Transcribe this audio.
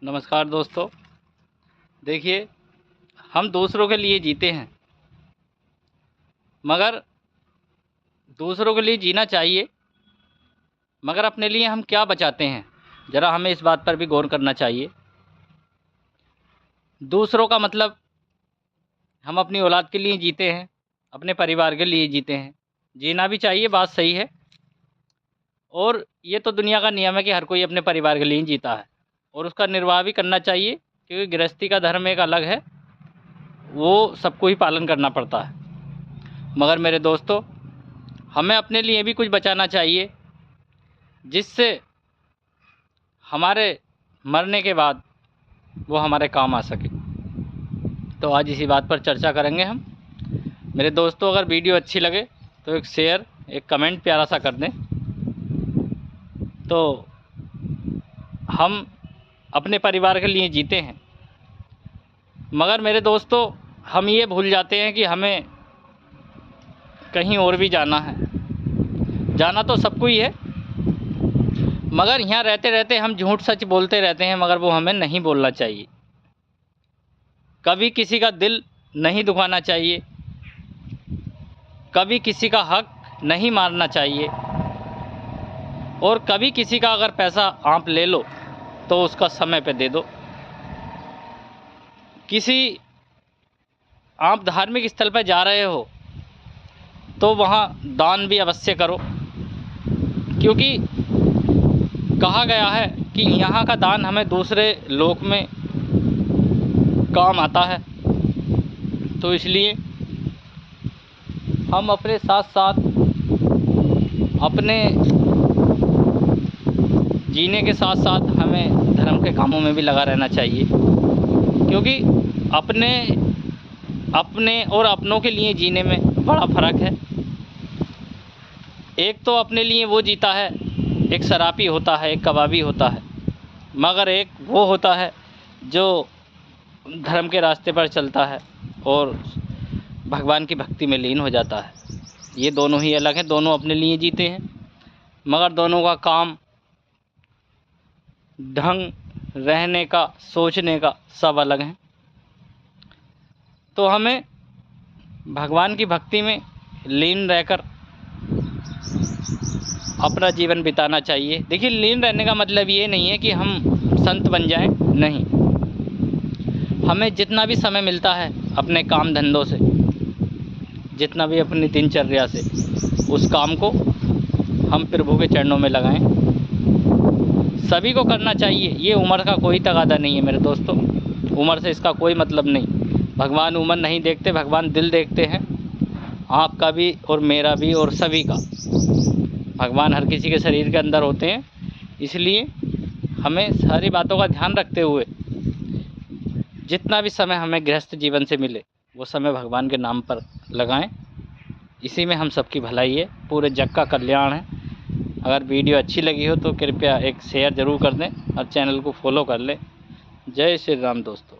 नमस्कार दोस्तों। देखिए, हम दूसरों के लिए जीते हैं, मगर दूसरों के लिए जीना चाहिए, मगर अपने लिए हम क्या बचाते हैं, ज़रा हमें इस बात पर भी गौर करना चाहिए। दूसरों का मतलब हम अपनी औलाद के लिए जीते हैं, अपने परिवार के लिए जीते हैं। जीना भी चाहिए, बात सही है। और ये तो दुनिया का नियम है कि हर कोई अपने परिवार के लिए ही जीता है और उसका निर्वाह भी करना चाहिए, क्योंकि गृहस्थी का धर्म एक अलग है, वो सबको ही पालन करना पड़ता है। मगर मेरे दोस्तों, हमें अपने लिए भी कुछ बचाना चाहिए, जिससे हमारे मरने के बाद वो हमारे काम आ सके। तो आज इसी बात पर चर्चा करेंगे हम। मेरे दोस्तों, अगर वीडियो अच्छी लगे तो एक शेयर, एक कमेंट प्यारा सा कर दें। तो हम अपने परिवार के लिए जीते हैं, मगर मेरे दोस्तों, हम ये भूल जाते हैं कि हमें कहीं और भी जाना है। जाना तो सबको ही है, मगर यहाँ रहते रहते हम झूठ सच बोलते रहते हैं, मगर वो हमें नहीं बोलना चाहिए। कभी किसी का दिल नहीं दुखाना चाहिए, कभी किसी का हक नहीं मारना चाहिए, और कभी किसी का अगर पैसा आप ले लो तो उसका समय पे दे दो। किसी आप धार्मिक स्थल पर जा रहे हो तो वहाँ दान भी अवश्य करो, क्योंकि कहा गया है कि यहाँ का दान हमें दूसरे लोक में काम आता है। तो इसलिए हम अपने साथ साथ अपने जीने के साथ साथ हमें धर्म के कामों में भी लगा रहना चाहिए, क्योंकि अपने और अपनों के लिए जीने में बड़ा फ़र्क है। एक तो अपने लिए वो जीता है, एक शराबी होता है, एक कबाबी होता है, मगर एक वो होता है जो धर्म के रास्ते पर चलता है और भगवान की भक्ति में लीन हो जाता है। ये दोनों ही अलग हैं, दोनों अपने लिए जीते हैं, मगर दोनों का काम, ढंग, रहने का, सोचने का सब अलग है। तो हमें भगवान की भक्ति में लीन रहकर अपना जीवन बिताना चाहिए। देखिए, लीन रहने का मतलब ये नहीं है कि हम संत बन जाएं, नहीं। हमें जितना भी समय मिलता है अपने काम धंधों से, जितना भी अपनी दिनचर्या से, उस काम को हम प्रभु के चरणों में लगाएं। सभी को करना चाहिए, ये उम्र का कोई तगादा नहीं है मेरे दोस्तों। उम्र से इसका कोई मतलब नहीं। भगवान उम्र नहीं देखते, भगवान दिल देखते हैं, आपका भी और मेरा भी और सभी का। भगवान हर किसी के शरीर के अंदर होते हैं, इसलिए हमें सारी बातों का ध्यान रखते हुए जितना भी समय हमें गृहस्थ जीवन से मिले वो समय भगवान के नाम पर लगाएं। इसी में हम सबकी भलाई है, पूरे जग का कल्याण है। अगर वीडियो अच्छी लगी हो तो कृपया एक शेयर ज़रूर कर दें और चैनल को फॉलो कर लें। जय श्री राम दोस्तों।